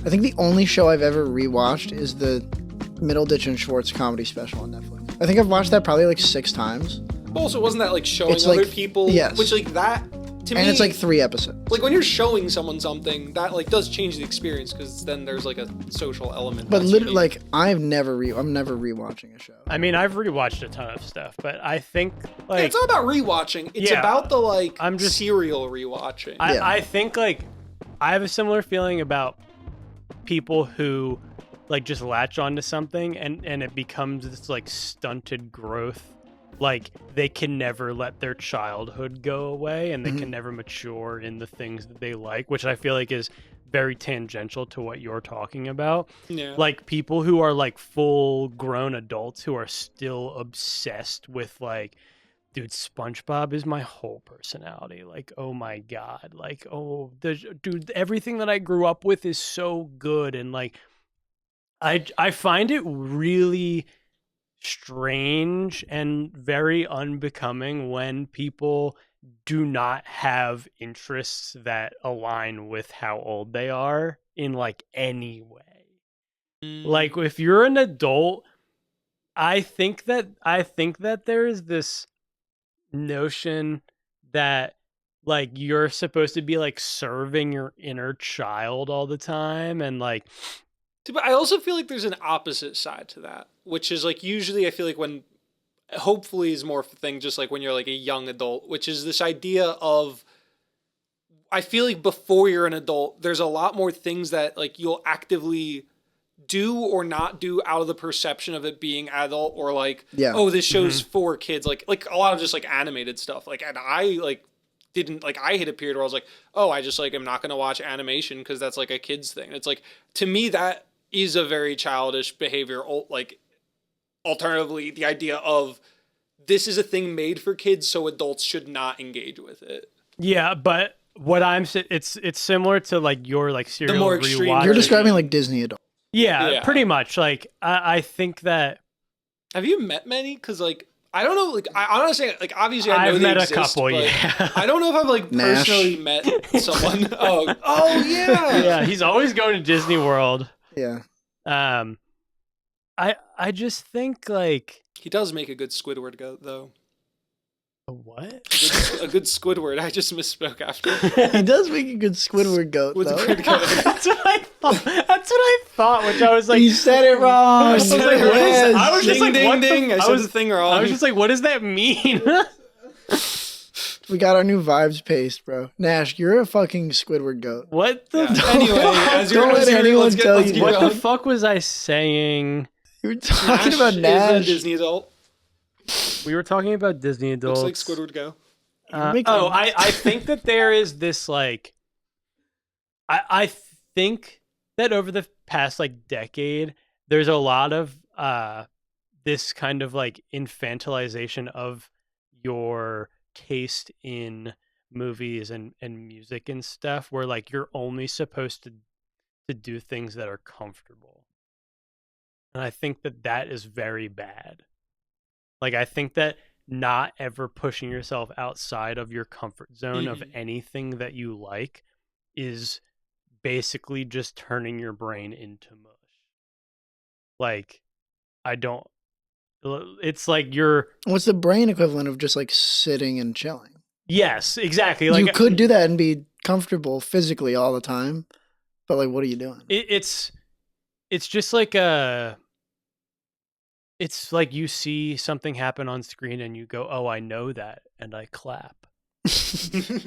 I think the only show I've ever rewatched is the Middleditch and Schwartz comedy special on Netflix. I think I've watched that probably like 6 times. Also, wasn't that like showing It's other like- people? yes. Which like that to me, And it's like 3 episodes. like when you're showing someone something that like does change the experience because then there's like a social element. But that's literally, unique. like, I'm never rewatching a show. I mean, I've rewatched a ton of stuff, but I think like Yeah, it's not about rewatching. It's Yeah, about the like I'm just- serial rewatching. I, Yeah. I think like I have a similar feeling about people who like just latch onto something and it becomes this like stunted growth. Like they can never let their childhood go away and they can never mature in the things that they like, which I feel like is very tangential to what you're talking about. Yeah. Like people who are like full grown adults who are still obsessed with like, dude, SpongeBob is my whole personality. Like, oh my God. Like, oh, dude, everything that I grew up with is so good. And like, I find it really strange and very unbecoming when people do not have interests that align with how old they are in like any way. Like if you're an adult, I think that there is this notion that like you're supposed to be like serving your inner child all the time and like But I also feel like there's an opposite side to that, which is like usually I feel like when hopefully is more of a thing just like when you're like a young adult, which is this idea of I feel like before you're an adult, there's a lot more things that like you'll actively do or not do out of the perception of it being adult or like, Yeah. oh, this show's for kids. Like a lot of just like animated stuff. Like, and I like didn't like, I hit a period where I was like, oh, I just like, I'm not going to watch animation because that's like a kid's thing. It's like, to me, that is a very childish behavior. Like alternatively, the idea of this is a thing made for kids, so adults should not engage with it. yeah, but what I'm saying, it's similar to like your like serial more extreme rewatch. You're describing like Disney adult. Yeah, Yeah. pretty much. Like I think that Have you met many? Because like I don't know. Like I honestly like obviously I know I've they met a exist, couple. but Yeah, I don't know if I've like Nash. personally met someone. Oh yeah. yeah. He's always going to Disney World. Yeah. I just think like He does make a good Squidward goat though. a what? A good Squidward. I just misspoke after. He does make a good Squidward goat, though. Squidward goat. That's what I thought. That's what I thought. Which I was like, You said it wrong. I was like, what is- Yes. I was just Ding, like, ding, what the- ding. I said the thing wrong. I was just like, what does that mean? We got our new vibes paste, bro. Nash, you're a fucking Squidward goat. What the? Yeah. Anyway, Don't let anyone tell you. What the going. fuck was I saying? You were talking about Nash. Is a Disney adult. We were talking about Disney adults. Looks like Squidward go. I think that there is this like, I think that over the past like decade, there's a lot of this kind of like infantilization of your taste in movies and music and stuff, where like you're only supposed to do things that are comfortable. And I think that is very bad. Like, I think that not ever pushing yourself outside of your comfort zone of anything that you like is basically just turning your brain into mush. Like, it's like you're... What's the brain equivalent of just like sitting and chilling? Yes, exactly. Like, you could do that and be comfortable physically all the time, but like, what are you doing? It's just like it's like you see something happen on screen and you go, oh, I know that, and I clap.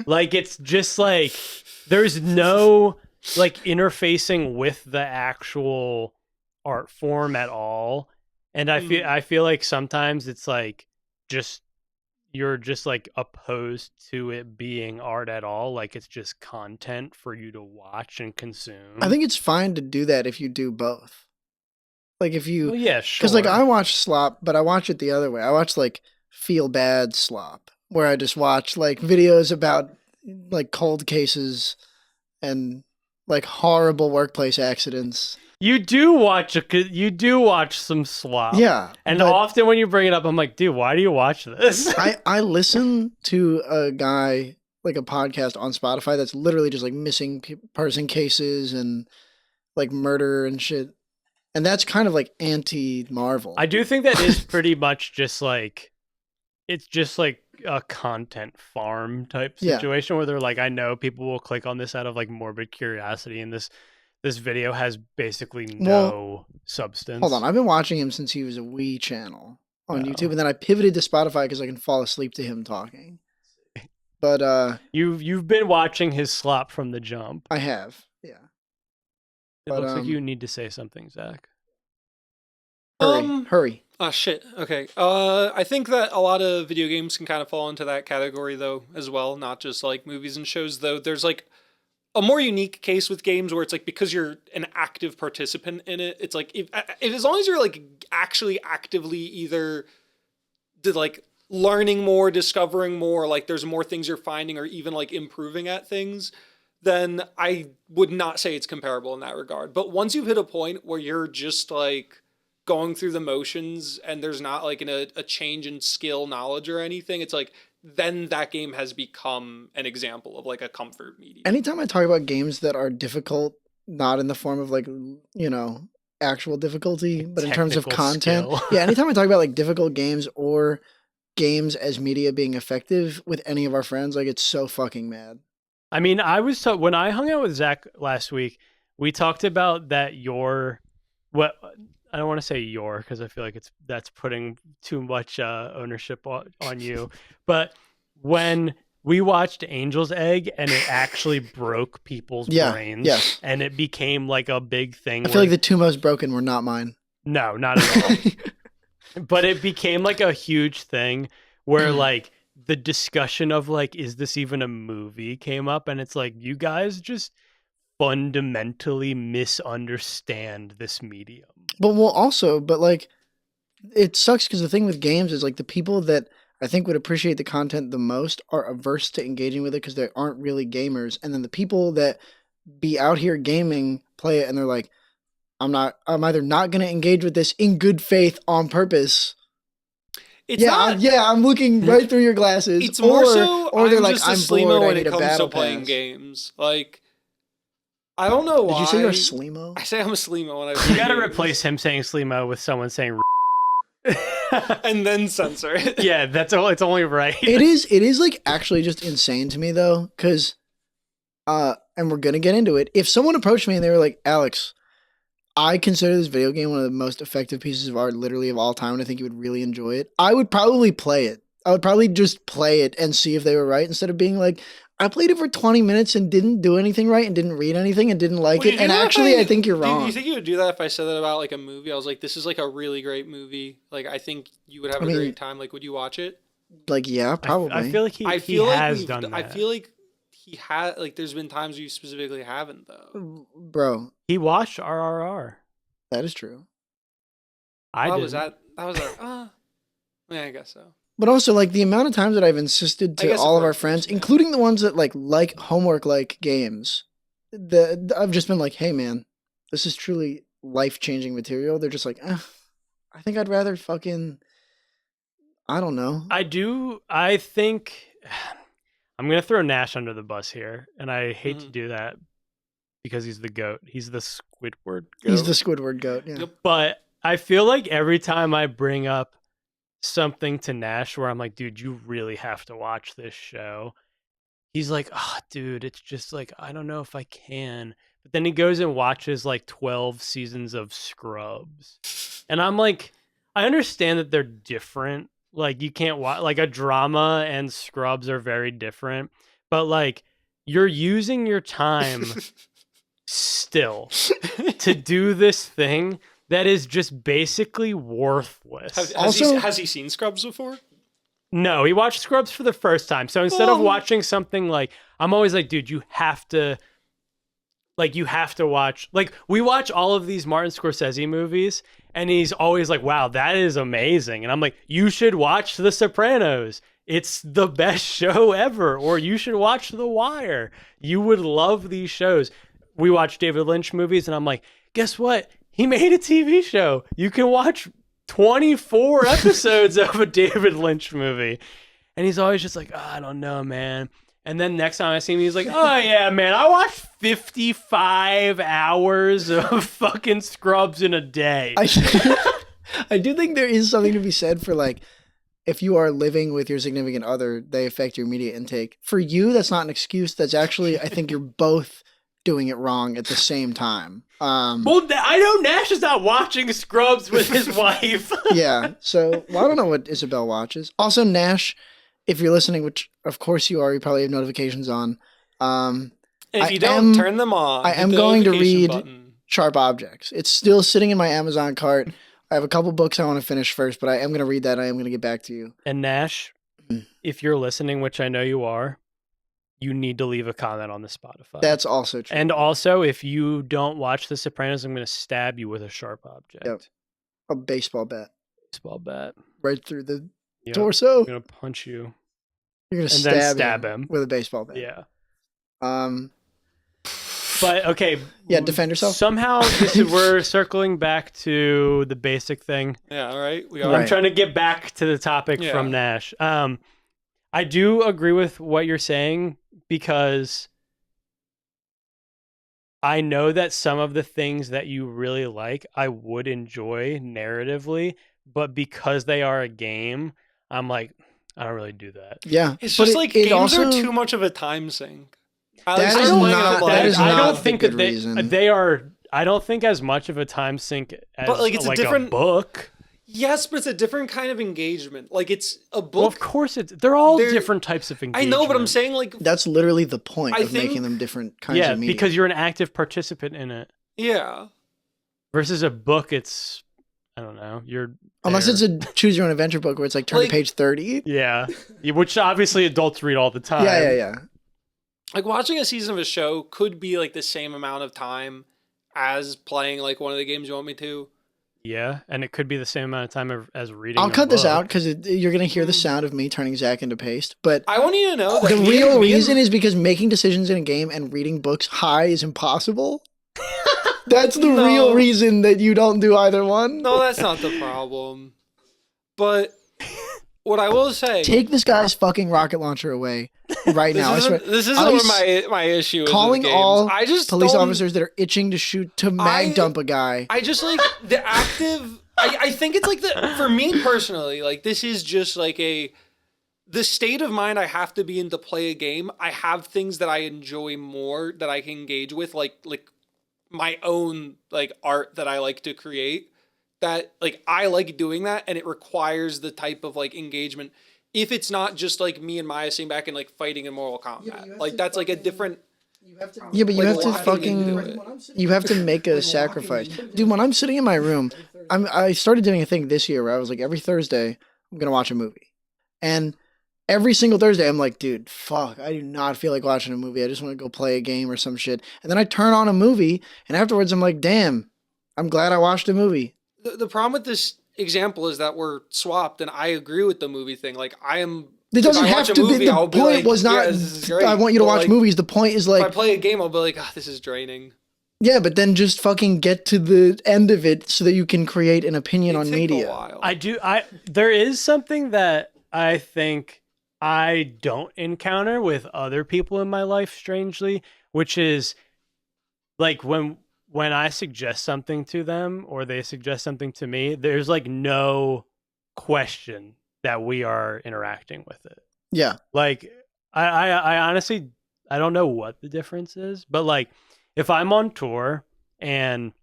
Like, it's just like there's no like interfacing with the actual art form at all. And I feel like sometimes it's like just you're just like opposed to it being art at all. Like, it's just content for you to watch and consume. I think it's fine to do that if you do both. Like if you, well, yeah, sure. because like I watch slop, but I watch it the other way. I watch like feel bad slop, where I just watch like videos about like cold cases and like horrible workplace accidents. You do watch some slop. Yeah, And but often when you bring it up, I'm like, dude, why do you watch this? I listen to a guy, like a podcast on Spotify that's literally just like missing person cases and like murder and shit. And that's kind of like anti-Marvel. I do think that is pretty much just like, it's just like a content farm type situation where they're like, I know people will click on this out of like morbid curiosity, and this video has basically no substance. Hold on, I've been watching him since he was a Wii channel on YouTube, and then I pivoted to Spotify because I can fall asleep to him talking. But you've been watching his slop from the jump. I have, yeah. It looks like you need to say something, Zach. Hurry. Oh, shit. Okay. I think that a lot of video games can kind of fall into that category, though, as well. Not just, like, movies and shows, though. There's, like, a more unique case with games where it's, like, because you're an active participant in it, it's, like, if as long as you're, like, actually actively either, like, learning more, discovering more, like, there's more things you're finding or even, like, improving at things, then I would not say it's comparable in that regard. But once you've hit a point where you're just, like, going through the motions and there's not like a change in skill, knowledge or anything, it's like then that game has become an example of like a comfort medium. Anytime I talk about games that are difficult, not in the form of like, actual difficulty, but in terms of content. Yeah, anytime I talk about like difficult games or games as media being effective with any of our friends, I get so fucking mad. I mean, when I hung out with Zach last week, we talked about that I don't want to say because I feel like that's putting too much ownership on you. But when we watched Angel's Egg and it actually broke people's brains, and it became like a big thing. I feel like the two most broken were not mine. No, not at all. But it became like a huge thing where like the discussion of like, is this even a movie came up, and it's like, you guys just fundamentally misunderstand this medium. But like, it sucks because the thing with games is like the people that I think would appreciate the content the most are averse to engaging with it because they aren't really gamers. And then the people that be out here gaming play it and they're like, I'm either not going to engage with this in good faith on purpose. I'm looking right through your glasses. It's more so, or they're like, just I'm bored, bored, when I it need a comes battle to playing pass. games. Like, I don't know why. Did you say you're a Sleemo? I say I'm a Sleemo when I You gotta replace him saying Sleemo with someone saying and then censor it. Yeah, that's all. It's only right. It is like actually just insane to me though, because and we're gonna get into it. If someone approached me and they were like, Alex, I consider this video game one of the most effective pieces of art literally of all time, and I think you would really enjoy it, I would probably play it. I would probably just play it and see if they were right instead of being like, I played it for 20 minutes and didn't do anything right and didn't read anything and didn't like it. And actually, I think you're wrong. Do you think you would do that if I said that about like a movie? I was like, this is like a really great movie. Like, I think you would have a great time. Like, would you watch it? Like, yeah, probably. I feel like he has done that. I feel like he had, like, there's been times you specifically haven't, though. Bro. He watched RRR. That is true. I guess so. But also, like, the amount of times that I've insisted to all of our friends, including the ones that like homework-like games, I've just been like, hey, man, this is truly life-changing material. They're just like, I think I'd rather fucking, I don't know. I think, I'm going to throw Nash under the bus here, and I hate to do that because he's the GOAT. He's the Squidward GOAT. He's the Squidward GOAT, yeah. But I feel like every time I bring up something to Nash where I'm like, dude, you really have to watch this show, he's like, oh, dude, it's just like, I don't know if I can. But then he goes and watches like 12 seasons of Scrubs. And I'm like, I understand that they're different. Like, you can't watch, like, a drama and Scrubs are very different. But like, you're using your time still to do this thing that is just basically worthless. Has he seen Scrubs before? No, he watched Scrubs for the first time. So instead of watching something like, I'm always like, dude, you have to watch, like, we watch all of these Martin Scorsese movies, and he's always like, wow, that is amazing. And I'm like, you should watch The Sopranos. It's the best show ever. Or you should watch The Wire. You would love these shows. We watch David Lynch movies, and I'm like, guess what? He made a TV show. You can watch 24 episodes of a David Lynch movie. And he's always just like, oh, I don't know, man. And then next time I see him, he's like, oh, yeah, man, I watched 55 hours of fucking Scrubs in a day. I do think there is something to be said for, like, if you are living with your significant other, they affect your media intake. For you, that's not an excuse. That's actually, I think you're both doing it wrong at the same time. Well, I know Nash is not watching Scrubs with his wife. Yeah. So, well, I don't know what Isabel watches. Also, Nash, if you're listening, which of course you are, you probably have notifications on. And if you don't, turn them on. I am going to read Sharp Objects. It's still sitting in my Amazon cart. I have a couple books I want to finish first, but I am going to read that. I am going to get back to you. And Nash, if you're listening, which I know you are, you need to leave a comment on the Spotify. That's also true. And also, if you don't watch The Sopranos, I'm going to stab you with a sharp object. Yep. A baseball bat. Baseball bat. Right through the torso. I'm going to punch you. You're going to stab him with a baseball bat. Yeah. But okay. Yeah, defend yourself. Somehow we're circling back to the basic thing. Yeah, all right. I'm trying to get back to the topic from Nash. I do agree with what you're saying because I know that some of the things that you really like, I would enjoy narratively, but because they are a game, I'm like, I don't really do that. Yeah. It's just like games are too much of a time sink. I don't think that they are. I don't think as much of a time sink as but like it's like a different book. Yes, but it's a different kind of engagement. Like it's a book. Well, of course, they're all different types of engagement. I know, but I'm saying like that's literally the point of making them different kinds of media. Yeah, because you're an active participant in it. Yeah. Versus a book, it's I don't know. Unless it's a choose your own adventure book where it's like turn to page 30. Yeah, which obviously adults read all the time. Yeah. Like watching a season of a show could be like the same amount of time as playing like one of the games you want me to. Yeah, and it could be the same amount of time as reading. I'll cut this out because you're going to hear the sound of me turning Zack into paste. But I want you to know that the real reason is because making decisions in a game and reading books high is impossible. That's the real reason that you don't do either one. No, that's not the problem. But what I will say, take this guy's fucking rocket launcher away right now. This isn't where my issue is. Calling all police don't... officers that are itching to shoot to mag dump a guy. I just like the active. I think it's like for me personally, like this is just like the state of mind I have to be in to play a game. I have things that I enjoy more that I can engage with, like my own like art that I like to create. That like I like doing that, and it requires the type of like engagement. If it's not just like me and Maya sitting back and like fighting in Mortal Kombat, like that's like a different. Yeah, but you have to fucking. You have to make a sacrifice, dude. When I'm sitting in my room, I started doing a thing this year where I was like every Thursday I'm gonna watch a movie, and every single Thursday I'm like, dude, fuck, I do not feel like watching a movie. I just want to go play a game or some shit, and then I turn on a movie, and afterwards I'm like, damn, I'm glad I watched a movie. The problem with this example is that we're swapped, and I agree with the movie thing. Like I am. It doesn't have to be. The point was not. I want you to watch movies. The point is like. If I play a game, I'll be like, this is draining. Yeah, but then just fucking get to the end of it so that you can create an opinion on media. There is something that I think I don't encounter with other people in my life, strangely, which is like when I suggest something to them or they suggest something to me, there's like no question that we are interacting with it. Yeah. Like I honestly, I don't know what the difference is, but like if I'm on tour and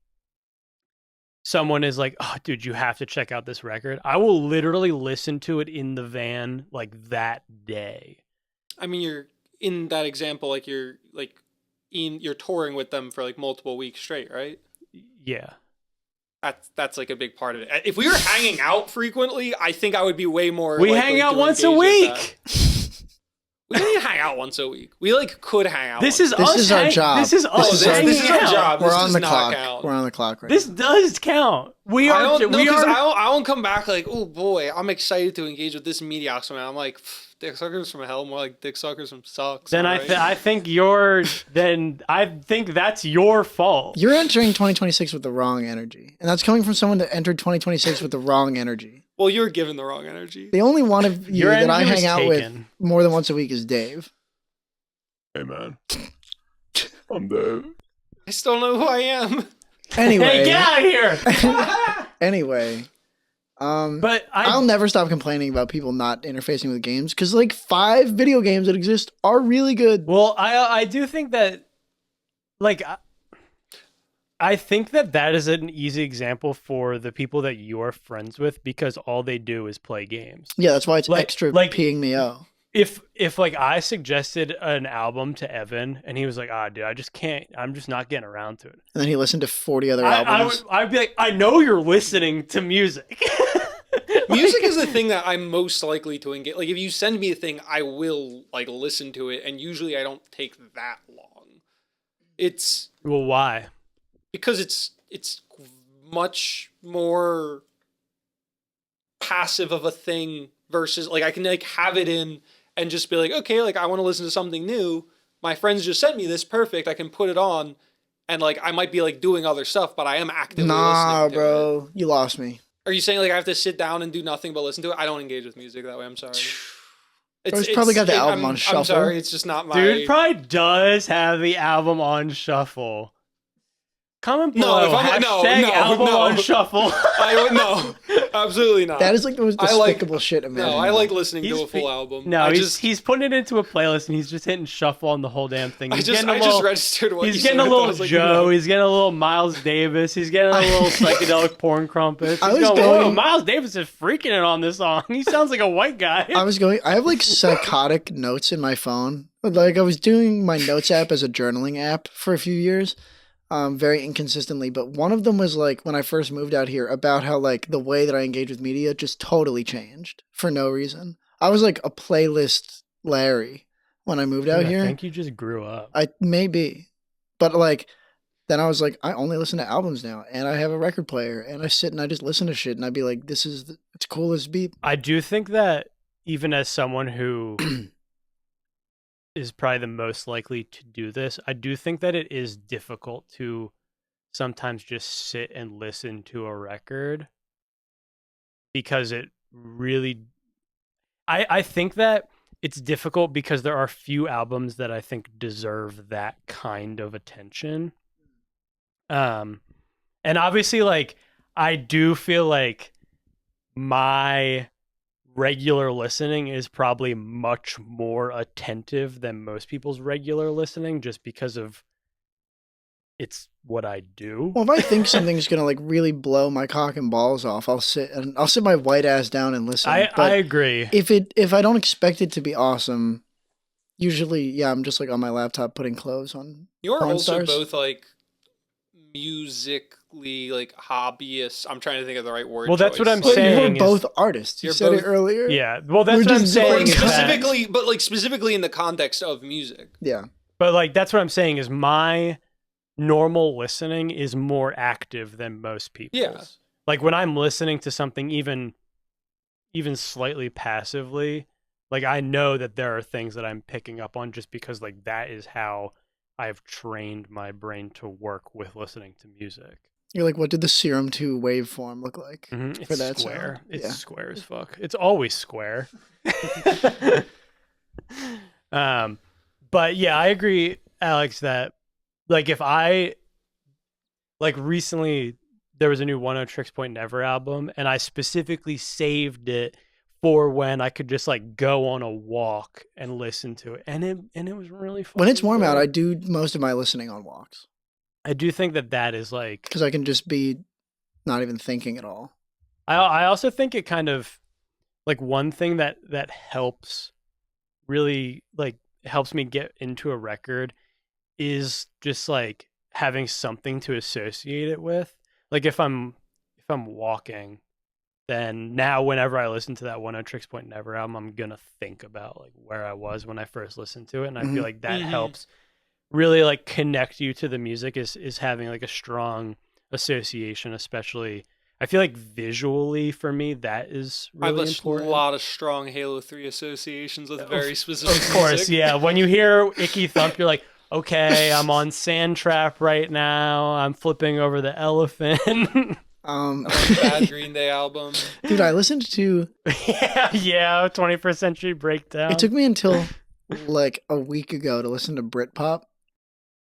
someone is like, oh dude, you have to check out this record, I will literally listen to it in the van like that day. I mean, you're in that example, like you're touring with them for like multiple weeks straight, right? Yeah. That's like a big part of it. If we were hanging out frequently, I think I would be way more. We hang out once a week. We don't even hang out once a week. We like could hang out. This is our job. This is us. This is our job. We're on the clock. We're on the clock right now. This does count. I won't come back like, oh boy, I'm excited to engage with this mediocre man. I'm like, dick suckers from hell, more like dick suckers from sucks. Then right? I think that's your fault. You're entering 2026 with the wrong energy, and that's coming from someone that entered 2026 with the wrong energy. Well, you're given the wrong energy. The only one of you Your that I energy was hang out with taken. more than once a week is Dave. Hey man, I'm Dave. I still know who I am. Anyway, Hey, get out of here! anyway, But I'll never stop complaining about people not interfacing with games because like 5 video games that exist are really good. Well, I do think that, like, I think that is an easy example for the people that you're friends with because all they do is play games. Yeah, that's why it's Like- extra like- peeing me out. If like I suggested an album to Evan and he was like, dude, I just can't, I'm just not getting around to it. And then he listened to 40 other albums. I'd be like, I know you're listening to music. Music is the thing that I'm most likely to engage. Like, if you send me a thing, I will like listen to it, and usually I don't take that long. It's Well, why? because it's much more passive of a thing versus like I can like have it in and just be like, okay, like I want to listen to something new. My friends just sent me this, perfect. I can put it on, and like I might be like doing other stuff, but I am actively Nah, listening to it. bro, you lost me. Are you saying like I have to sit down and do nothing but listen to it? I don't engage with music that way. I'm sorry. Bro's probably got the album on shuffle. I'm sorry, it's just not my. Dude probably does have the album on shuffle. Comment No, below. if I'm- Hashtag album on shuffle. I would no, absolutely not. That is like the most I like- despicable shit imaginable. No, I like listening to He's a full fe- album. No, I he's putting it into a playlist and he's just hitting shuffle on the whole damn thing. I He's just getting a little, registered what he's you getting said. a I thought I little was like, Joe. no. He's getting a little Miles Davis. He's getting a little psychedelic porn crumpets. I He's was going, going- whoa, Miles Davis is freaking it on this song. He sounds like a white guy. I have like psychotic notes in my phone. Like I was doing my notes app as a journaling app for a few years, very inconsistently. But one of them was like when I first moved out here about how like the way that I engage with media just totally changed for no reason. I was like a playlist Larry when I moved out Dude, here. I think you just grew up. I maybe, but like then I was like I only listen to albums now, and I have a record player, and I sit and I just listen to shit, and I'd be like, it's cool as beat. I do think that even as someone who is probably the most likely to do this, I do think that it is difficult to sometimes just sit and listen to a record because it really I think that it's difficult because there are few albums that I think deserve that kind of attention. And obviously like I do feel like my regular listening is probably much more attentive than most people's regular listening just because of it's what I do. Well, if I think something's gonna like really blow my cock and balls off, I'll sit my white ass down and listen. I But agree. if I don't expect it to be awesome, usually yeah, I'm just like on my laptop putting clothes on. You're porn also stars. both like musically like hobbyists. I'm trying to think of the right word. Well, that's what I'm But saying. you're is- both artists. You You're said it both- earlier. Yeah. Well, that's We're what I'm just saying. different Is that, specifically, but like specifically in the context of music. Yeah. but like that's what I'm saying is my normal listening is more active than most people's. Yeah. Like when I'm listening to something even slightly passively, like I know that there are things that I'm picking up on just because like that is how I've trained my brain to work with listening to music. You're like, what did the Serum 2 waveform look like? It's For that square. sound. It's Yeah. square as fuck. It's always square. But yeah, I agree, Alex, that like if I like recently there was a new 10 Tricks Point Never album and I specifically saved it for when I could just like go on a walk and listen to it. And it was really fun. When it's warm out, I do most of my listening on walks I do think that is like because I can just be not even thinking at all. I also think it kind of like one thing that helps really like helps me get into a record is just like having something to associate it with. Like if I'm walking, then now whenever I listen to that 10 Tricks Point Never album, I'm gonna think about like where I was when I first listened to it, and I feel like that helps really like connect you to the music is having like a strong association, especially I feel like visually for me that is I have really a important. lot of strong Halo 3 associations with very specific Of course, music. yeah. When you hear Icky Thump, you're like, okay, I'm on Sand Trap right now. I'm flipping over the elephant. Bad Green Day album. Dude, I listened to. yeah, 21st Century Breakdown. It took me until like a week ago to listen to Britpop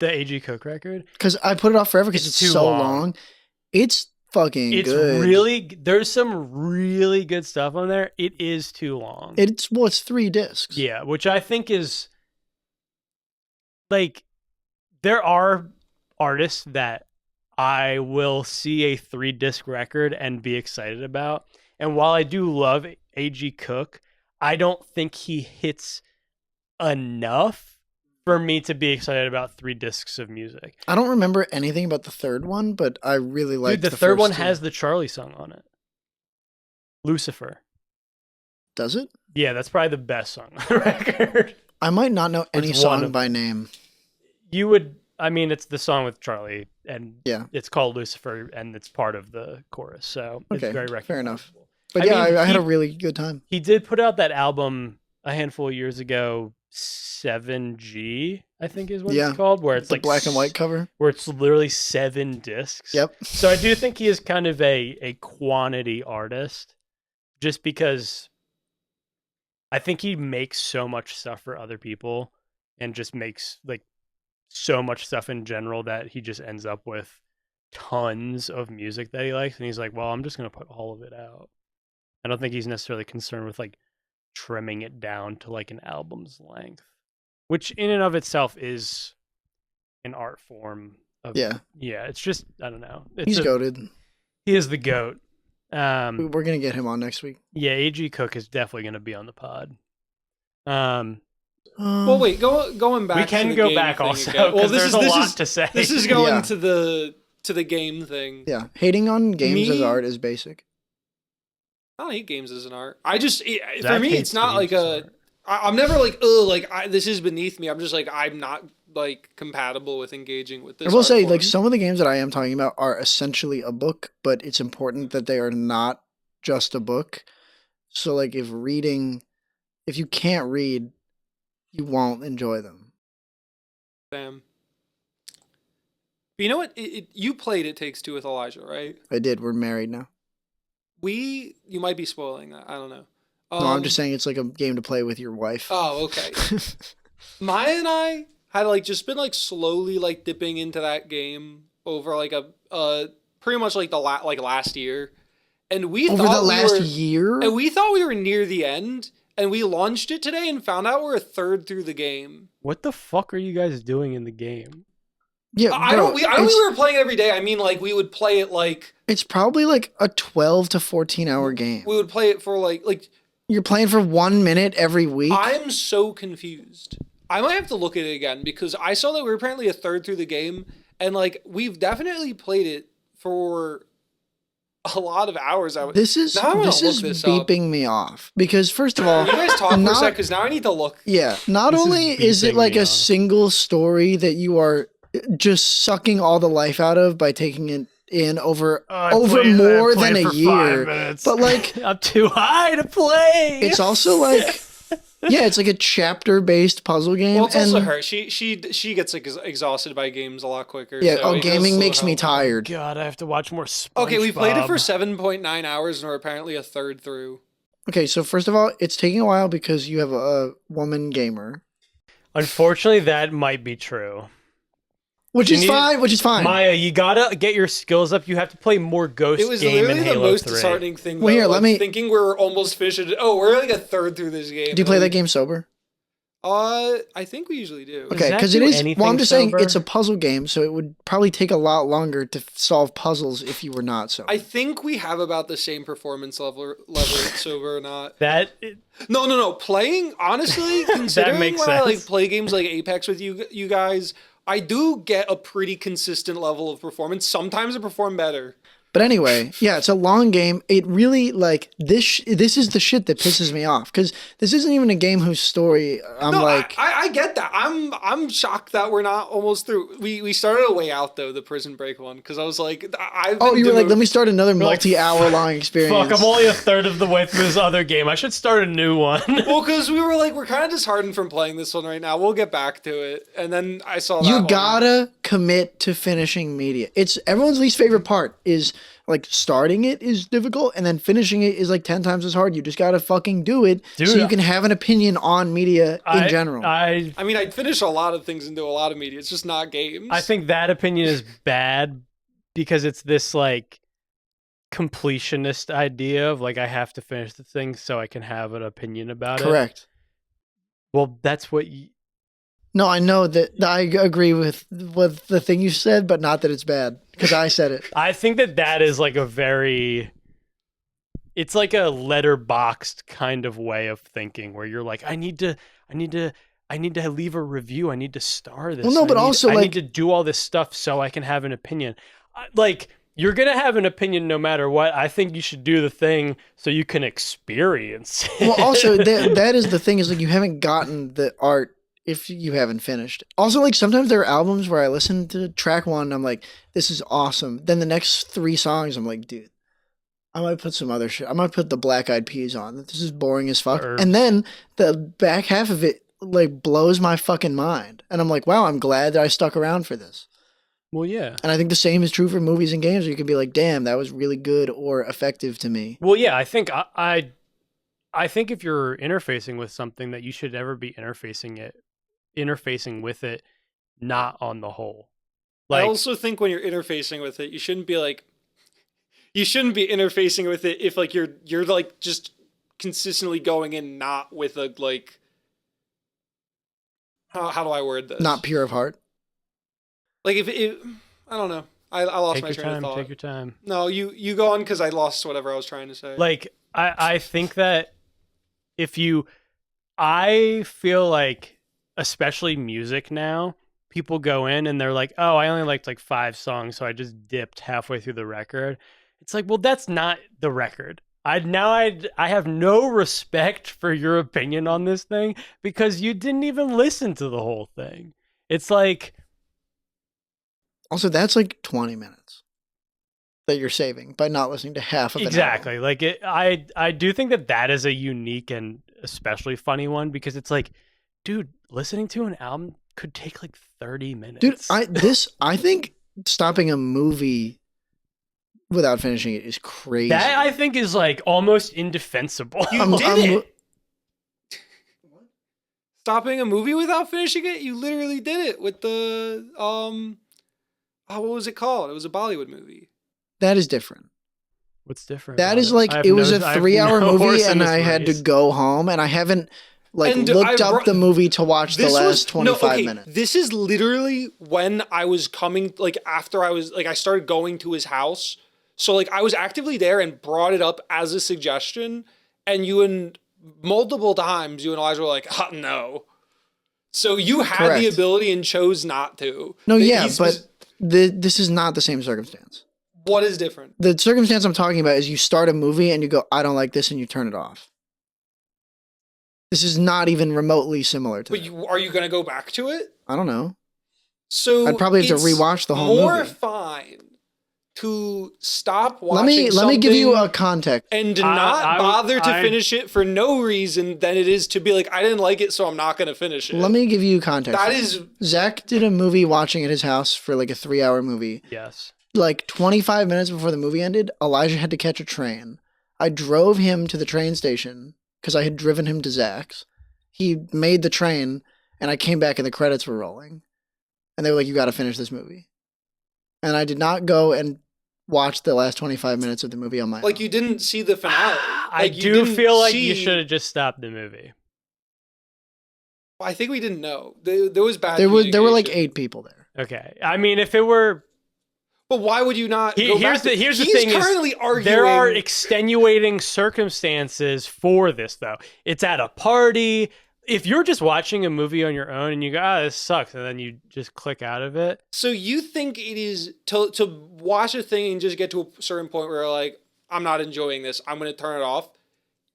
the A.G. Cook record. because I put it off forever because It's it's too so long. long. It's fucking It's good. really there's some really good stuff on there. It is too long. It's 3 discs. Yeah, which I think is like there are artists that I will see a 3-disc record and be excited about. And while I do love A.G. Cook, I don't think he hits enough for me to be excited about 3 discs of music. I don't remember anything about the third one, but I really like Dude, the third one first two. has the Charlie song on it. Lucifer. Does it? Yeah, that's probably the best song on the record. I might not know any It's one song of by them. name. You would, I mean, it's the song with Charlie, and Yeah. it's called Lucifer, and it's part of the chorus, so Okay, it's very fair enough. recognizable. But I yeah, mean, I had he- a really good time. He did put out that album a handful of years ago, 7G, I think is what Yeah, it's called, where it's The like black and white cover. where it's literally 7 discs. Yep. So I do think he is kind of a quantity artist, just because I think he makes so much stuff for other people and just makes like so much stuff in general that he just ends up with tons of music that he likes. And he's like, well, I'm just going to put all of it out. I don't think he's necessarily concerned with like trimming it down to like an album's length, which in and of itself is an art form. Yeah. Yeah, it's just, I don't know. He's goated. He is the GOAT. We're going to get him on next week. Yeah, A.G. Cook is definitely going to be on the pod. Well, wait, going back. We can to the go game back thing also again. because there's a lot to say. This is going Yeah. to the game thing. Yeah. Hating on games as Me- art is basic. I don't hate games as an art. I just for Zack me, hates it's not games like as a. art. I'm never like, oh, like this is beneath me. I'm just like, I'm not like compatible with engaging with this. I will art say, form. like, some of the games that I am talking about are essentially a book, but it's important that they are not just a book. So, like, if you can't read, you won't enjoy them. Damn. But you know what? You played It Takes Two with Elijah, right? I did. We're married now. You might be spoiling that. I don't know. No, I'm just saying it's like a game to play with your wife. Oh, okay. Maya and I had like just been like slowly like dipping into that game over like a pretty much like last year, and we Over thought the last we were, year? and we thought we were near the end, and we launched it today and found out we're a third through the game. What the fuck are you guys doing in the game? Yeah, I don't think we were playing it every day. I mean, like we would play it like it's probably like a 12 to 14 hour game. we would play it for like. You're playing for 1 minute every week? I'm so confused. I might have to look at it again because I saw that we were apparently a third through the game, and like we've definitely played it for a lot of hours. This is beeping me off because first of all, you guys talk for a sec because now I need to look. Yeah, not This is only is it beeping like me a off. single story that you are just sucking all the life out of by taking it in over more than a year, but like I'm too high to play. it's also like yeah, it's like a chapter based puzzle game. Well, it's and also her. She gets exhausted by games a lot quicker. yeah, so it goes gaming slow makes me help. tired. God, I have to watch more SpongeBob. Okay, we played it for 7.9 hours and we're apparently a third through. Okay, so first of all, it's taking a while because you have a woman gamer, Unfortunately, that might be true. which is fine. Maya, you gotta get your skills up. You have to play more Ghost It was game literally and the Halo most 3. disheartening thing. Well, though, here, let like, me- thinking we're almost finished. Oh, we're like a third through this game. Do you play that game sober? I think we usually do. Okay, Zack because it do is. Well, anything I'm just saying sober? it's a puzzle game, so it would probably take a lot longer to solve puzzles if you were not sober. I think we have about the same performance level sober or not. No. Playing honestly, considering makes when I like sense. play games like Apex with you guys, I do get a pretty consistent level of performance. Sometimes I perform better. But anyway, yeah, it's a long game. It really like this. This is the shit that pisses me off because this isn't even a game whose story I'm No, like. I get that. I'm shocked that we're not almost through. We started a way out though, the Prison Break one, because I was like, Oh, you were like, let me start another like, multi-hour long experience. Fuck, I'm only a third of the way through this other game. I should start a new one. Well, because we were like, we're kind of disheartened from playing this one right now. We'll get back to it. And then I saw that You one. gotta commit to finishing media. It's everyone's least favorite part is like starting it is difficult and then finishing it is like 10 times as hard. You just got to fucking do it Dude, so you can have an opinion on media in general. I mean, I finish a lot of things and do a lot of media. It's just not games. I think that opinion is bad because it's this like completionist idea of like I have to finish the thing so I can have an opinion about it. Correct. Well, that's what No, I know that I agree with the thing you said, but not that it's bad because I said it. I think that is like it's like a letterboxed kind of way of thinking where you're like, I need to leave a review. I need to star this. Well, no, but also I like need to do all this stuff so I can have an opinion. Like you're going to have an opinion no matter what. I think you should do the thing so you can experience it. Well, also that is the thing is like you haven't gotten the art if you haven't finished. Also, like sometimes there are albums where I listen to track one and I'm like, this is awesome. Then the next 3 songs, I'm like, dude, I might put some other shit. I might put the Black Eyed Peas on. This is boring as fuck. And then the back half of it like blows my fucking mind. And I'm like, wow, I'm glad that I stuck around for this. Well, yeah. And I think the same is true for movies and games where you can be like, damn, that was really good or effective to me. Well, yeah, I think I think if you're interfacing with something that you should never be interfacing with it not on the whole. Like, I also think when you're interfacing with it, you shouldn't be interfacing with it if like you're like just consistently going in not with a like how do I word this? Not pure of heart. Like if it, I don't know. I lost my train of thought. Take your time. No, you go on because I lost whatever I was trying to say. Like I think that I feel like especially music now, people go in and they're like, oh, I only liked like 5 songs, so I just dipped halfway through the record. It's like, well, that's not the record. I have no respect for your opinion on this thing because you didn't even listen to the whole thing. It's like, also, that's like 20 minutes that you're saving by not listening to half of it. Exactly. Like I do think that is a unique and especially funny one because it's like, dude, listening to an album could take like 30 minutes. Dude, I think stopping a movie without finishing it is crazy. That I think is like almost indefensible. You did it. Stopping a movie without finishing it? You literally did it with the what was it called? It was a Bollywood movie. That is different. What's different? That is like it was a 3-hour movie and I had to go home and I haven't looked up the movie to watch the last 25 minutes. This is literally when I was coming, like after I started going to his house. So like I was actively there and brought it up as a suggestion, and multiple times you and Elijah were like, oh, no. So you had the ability and chose not to. No, but this is not the same circumstance. What is different? The circumstance I'm talking about is you start a movie and you go, I don't like this, and you turn it off. This is not even remotely similar to that. But are you going to go back to it? I don't know. So I'd probably have to rewatch the whole movie. More fine to stop watching Let me give you a context. And not bother to finish it for no reason than it is to be like, I didn't like it, so I'm not going to finish it. Let me give you context. That is... Zach did a movie watching at his house for like a 3-hour movie. Yes. Like 25 minutes before the movie ended, Elijah had to catch a train. I drove him to the train station because I had driven him to Zack's. He made the train, and I came back and the credits were rolling. And they were like, you got to finish this movie. And I did not go and watch the last 25 minutes of the movie on my own. Like, you didn't see the finale. I do feel like you should have just stopped the movie. I think we didn't know. There was bad There were like 8 people there. Okay. I mean, if it were... But why would you not go here's back the thing currently arguing... There are extenuating circumstances for this, though. It's at a party. If you're just watching a movie on your own and you go, this sucks, and then you just click out of it. So you think it is to watch a thing and just get to a certain point where you're like, I'm not enjoying this, I'm going to turn it off,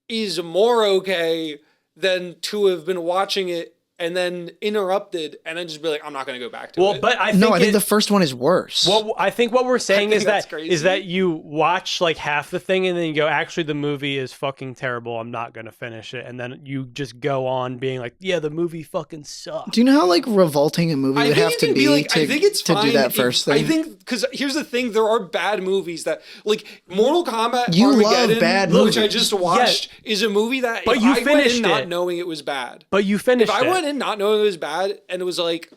is more okay than to have been watching it and then interrupted and then just be like, I'm not going to go back to Well, it. but I think the first one is worse. Well, I think what we're saying think is that's that crazy. you watch like half the thing and then you go, actually, the movie is fucking terrible. I'm not gonna finish it, and then you just go on being like, yeah, the movie fucking sucks. Do you know how like revolting a movie would have to be like, I think it's to fine do that if- first thing? I think because here's the thing: there are bad movies that, like Mortal Kombat. You love Armageddon, bad which I movies. just watched, is a movie that But if you I went finished in not it. knowing it was bad. But you finished If I it. went in not knowing it was bad and it was like,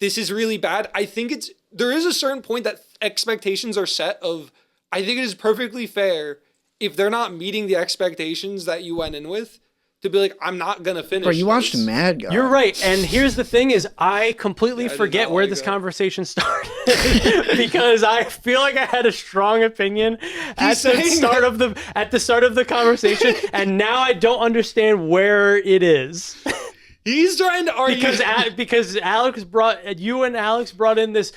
this is really bad, I think there is a certain point that expectations are set of. I think it is perfectly fair if they're not meeting the expectations that you went in with to be like, I'm not gonna finish. Bro, you watched this. Mad God. You're right. And here's the thing is I completely Yeah, I did forget not where like this that. conversation started because I feel like I had a strong opinion at the saying start of the conversation, and now I don't understand where it is. He's trying to argue Because Alex brought in this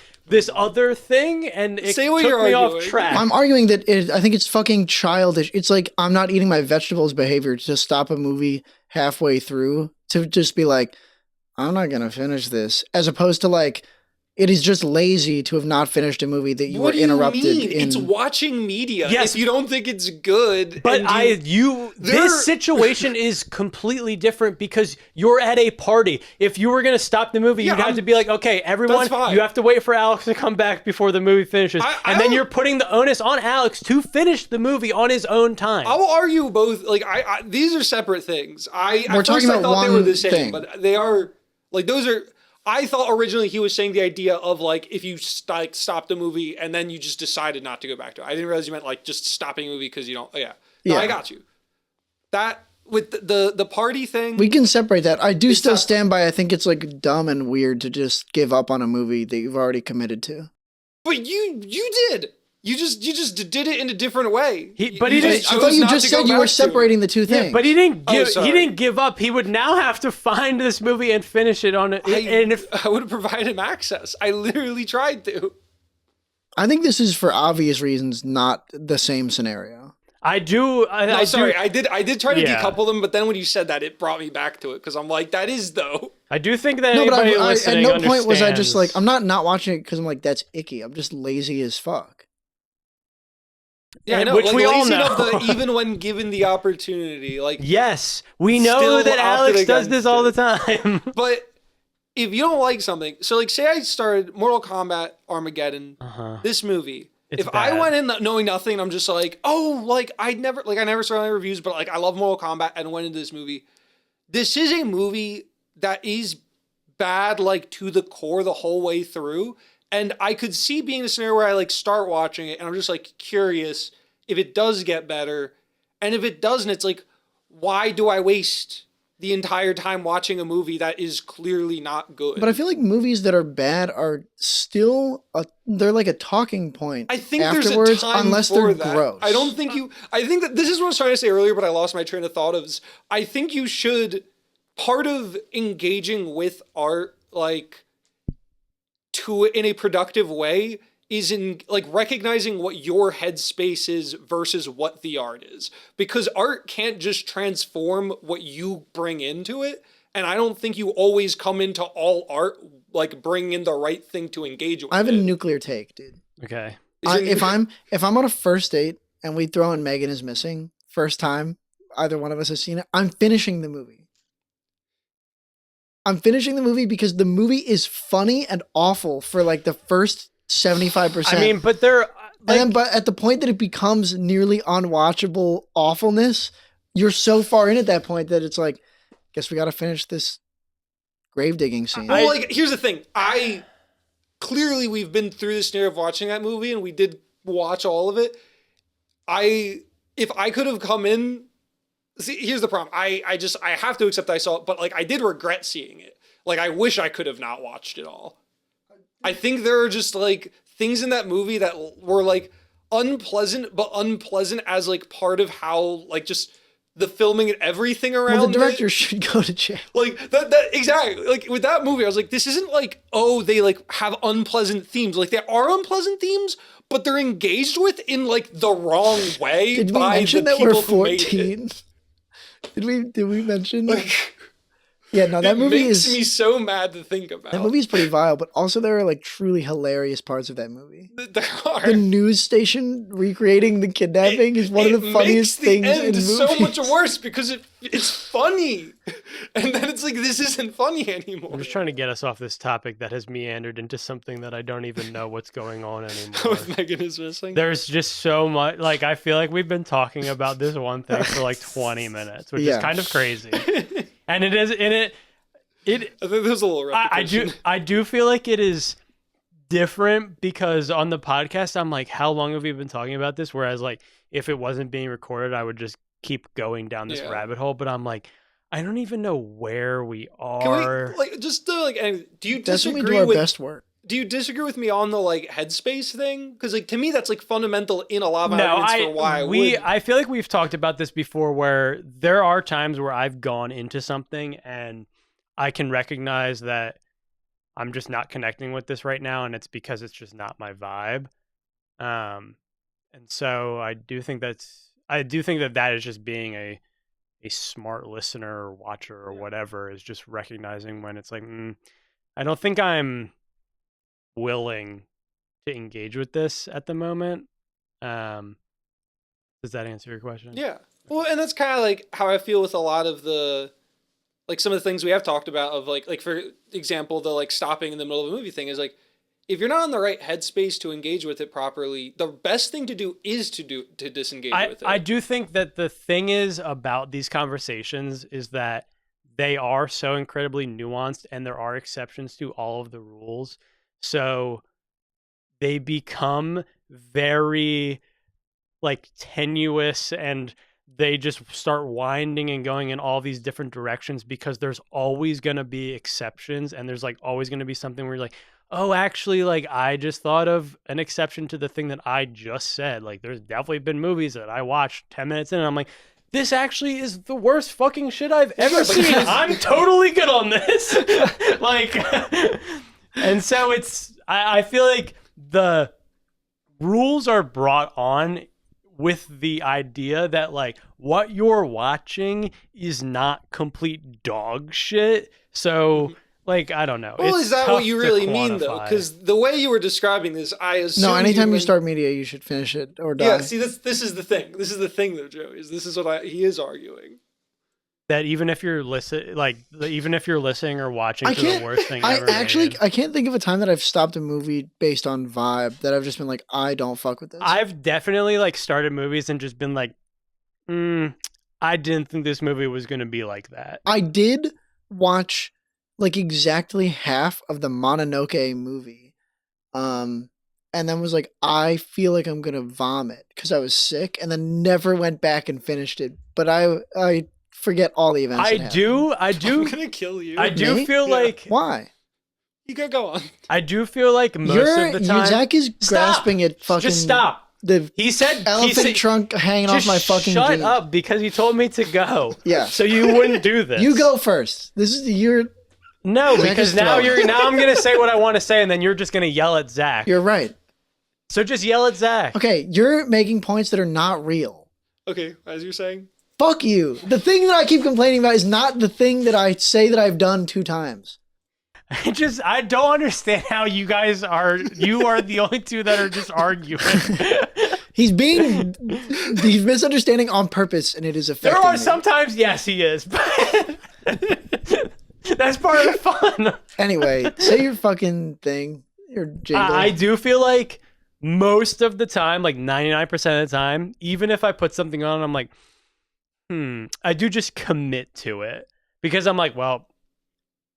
other thing, and it Say what took you're me off arguing. track. I'm arguing that I think it's fucking childish. It's like I'm not eating my vegetables behavior to stop a movie halfway through to just be like, I'm not gonna finish this, as opposed to like, it is just lazy to have not finished a movie that you What were do interrupted you mean? in. It's watching media. Yes. If you don't think it's good, But and this situation is completely different because you're at a party. If you were going to stop the movie, Yeah, you'd have to be like, okay, everyone, that's fine. you have to wait for Alex to come back before the movie finishes. And then don't- you're putting the onus on Alex to finish the movie on his own time. I will argue both. Like these are separate things. We're talking I about thought they were one the same, thing. but they are like those are. I thought originally he was saying the idea of like if you stop the movie and then you just decided not to go back to it. I didn't realize you meant like just stopping a movie because you don't. Oh, yeah, no, Yeah. I got you. That with the party thing. We can separate that. I do still not- stand by. I think it's like dumb and weird to just give up on a movie that you've already committed to. But you did. You just did it in a different way. But he You didn't- just I chose thought you not just to go said you back were to it. separating the two things. Yeah, but he didn't give. sorry. He didn't give up. He would now have to find this movie and finish it on it. And if I would have provided him access. I literally tried to. I think this is for obvious reasons not the same scenario. I do, No, I sorry. do, I did try to Yeah. decouple them, but then when you said that, it brought me back to it because I'm like, that is though. I do think that No, but anybody at listening no point was I just like, understands- I'm not watching it because I'm like, that's icky. I'm just lazy as fuck. Yeah, I And know. which like, we all lazy enough know. that even when given the opportunity, like, Yes, we know Still that Alex opted does this against all the it. time. but if you don't like something, so like, say I started Mortal Kombat Armageddon, this movie. It's If I bad. went in knowing nothing, I'm just like, oh, like I never saw any reviews, but like I love Mortal Kombat and went into this movie. This is a movie that is bad, like to the core the whole way through. And I could see being a scenario where I like start watching it and I'm just like curious if it does get better. And if it doesn't, it's like, why do I waste the entire time watching a movie that is clearly not good? But I feel like movies that are bad are still they're like a talking point. I think afterwards, there's a time unless for they're that. gross. I don't think I think that this is what I was trying to say earlier, but I lost my train of thought of. I think you should, part of engaging with art, like, in a productive way, is in like recognizing what your headspace is versus what the art is, because art can't just transform what you bring into it. And I don't think you always come into all art like bringing in the right thing to engage with. I have a it. nuclear take, dude. Okay. If I'm on a first date and we throw in Megan is Missing, first time either one of us has seen it, I'm finishing the movie. I'm finishing the movie because the movie is funny and awful for like the first 75%. I mean, but they're like, but at the point that it becomes nearly unwatchable awfulness, you're so far in at that point that it's like, guess we got to finish this grave digging scene. Well, like, here's the thing. Clearly we've been through the scenario of watching that movie and we did watch all of it. If I could have come in, see, here's the problem. I have to accept I saw it, but like I did regret seeing it. Like I wish I could have not watched it all. I think there are just like things in that movie that were like unpleasant, but unpleasant as like part of how like just the filming and everything around. Well, the director it. should go to jail. Like that exactly. Like with that movie, I was like, this isn't like, oh, they like have unpleasant themes. Like there are unpleasant themes, but they're engaged with in like the wrong way. Did we by mention the that we're people who made it. 14? Did we mention Like, Yeah, no, that movie makes is me so mad to think about. that movie is pretty vile, but also there are like truly hilarious parts of that movie. There are. The news station recreating the kidnapping is one of the funniest things in It makes the end movies. so much worse because it's funny, and then it's like this isn't funny anymore. I'm just trying to get us off this topic that has meandered into something that I don't even know what's going on anymore. With Megan is missing. There's just so much. Like, I feel like we've been talking about this one thing for like 20 minutes, which is kind of crazy. And it is in it. I think there's a little repetition. I do feel like it is different because on the podcast, I'm like, how long have we been talking about this? Whereas, like, if it wasn't being recorded, I would just keep going down this rabbit hole. But I'm like, I don't even know where we are. Can we, just to, like, do you That's when we disagree do our with best work. Do you disagree with me on the like headspace thing? Because like to me, that's like fundamental in a lot of arguments for why I feel like we've talked about this before, where there are times where I've gone into something and I can recognize that I'm just not connecting with this right now, and it's because it's just not my vibe. And so I do think that is just being a smart listener or watcher or whatever, is just recognizing when it's like, I don't think I'm willing to engage with this at the moment. Does that answer your question? Yeah. Well, and that's kind of like how I feel with a lot of the, like some of the things we have talked about of like for example, the like stopping in the middle of a movie thing is like, if you're not in the right headspace to engage with it properly, the best thing to do is to disengage with it. I do think that the thing is about these conversations is that they are so incredibly nuanced and there are exceptions to all of the rules. So they become very like tenuous and they just start winding and going in all these different directions because there's always going to be exceptions and there's like always going to be something where you're like, oh, actually, like I just thought of an exception to the thing that I just said. Like there's definitely been movies that I watched 10 minutes in and I'm like, this actually is the worst fucking shit I've ever seen. I'm totally good on this. Like, and so I feel like the rules are brought on with the idea that like what you're watching is not complete dog shit. So like, I don't know. Well, it's is that what you really mean quantify. though? Because the way you were describing this, I assume No, anytime you start media, you should finish it or die. Yeah, see, this is the thing. This is the thing though, Joe. This is what he is arguing. That even if you're listening or watching for the worst thing ever made. I can't think of a time that I've stopped a movie based on vibe that I've just been like, I don't fuck with this. I've definitely like started movies and just been like, I didn't think this movie was going to be like that. I did watch like exactly half of the Mononoke movie. And then was like, I feel like I'm going to vomit because I was sick and then never went back and finished it. But I forget all the events. I do. I'm gonna kill you. I do feel like. Why? You gotta go on. I do feel like most of the time. Zack is grasping at fucking. Just stop. He said elephant trunk hanging off my fucking. Shut up, because he told me to go. Yeah. So you wouldn't do this. You go first. This is your. No, because now I'm gonna say what I want to say, and then you're just gonna yell at Zack. You're right. So just yell at Zack. Okay, you're making points that are not real. Okay, as you're saying. Fuck you. The thing that I keep complaining about is not the thing that I say that I've done 2 times. I don't understand how you guys are. You are the only two that are just arguing. He's misunderstanding on purpose, and it is affecting There are me. sometimes, yes, he is. But that's part of the fun. Anyway, say your fucking thing. Your jingle. I do feel like most of the time, like 99% of the time, even if I put something on, I'm like, I do just commit to it because I'm like, well,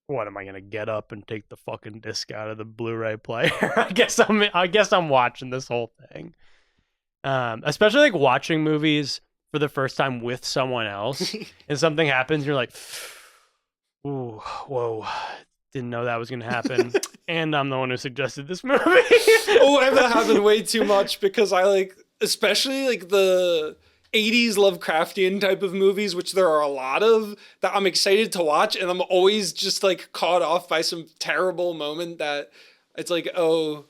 what am I gonna get up and take the fucking disc out of the Blu-ray player? I guess I'm watching this whole thing. Especially like watching movies for the first time with someone else, and something happens, you're like, ooh, whoa, didn't know that was gonna happen, and I'm the one who suggested this movie. Oh, and that happened way too much because I like, especially like the 80s Lovecraftian type of movies, which there are a lot of, that I'm excited to watch, and I'm always just like caught off by some terrible moment that it's like, oh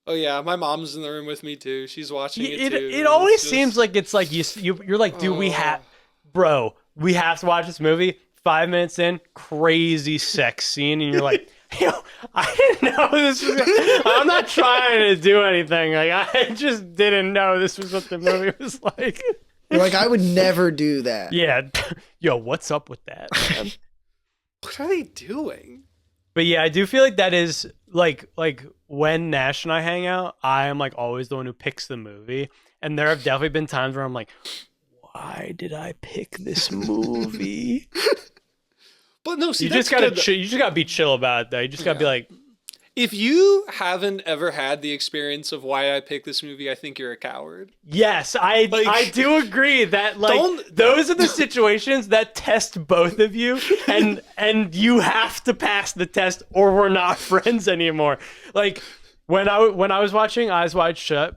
yeah, my mom's in the room with me too. She's watching it too. It always seems like it's like you're like, dude, we have to watch this movie. 5 minutes in, crazy sex scene, and you're like, yo, I didn't know this was. I'm not trying to do anything. Like, I just didn't know this was what the movie was like. You're like, I would never do that. Yeah, yo, what's up with that, man? What are they doing? But yeah, I do feel like that is like when Nash and I hang out, I am like always the one who picks the movie, and there have definitely been times where I'm like, why did I pick this movie? But no, see, You that's just gotta good. you just gotta be chill about it though. You just gotta be like, If you haven't ever had the experience of why I picked this movie, I think you're a coward. yes, I do agree that like those are the situations that test both of you, and you have to pass the test or we're not friends anymore. Like when I was watching Eyes Wide Shut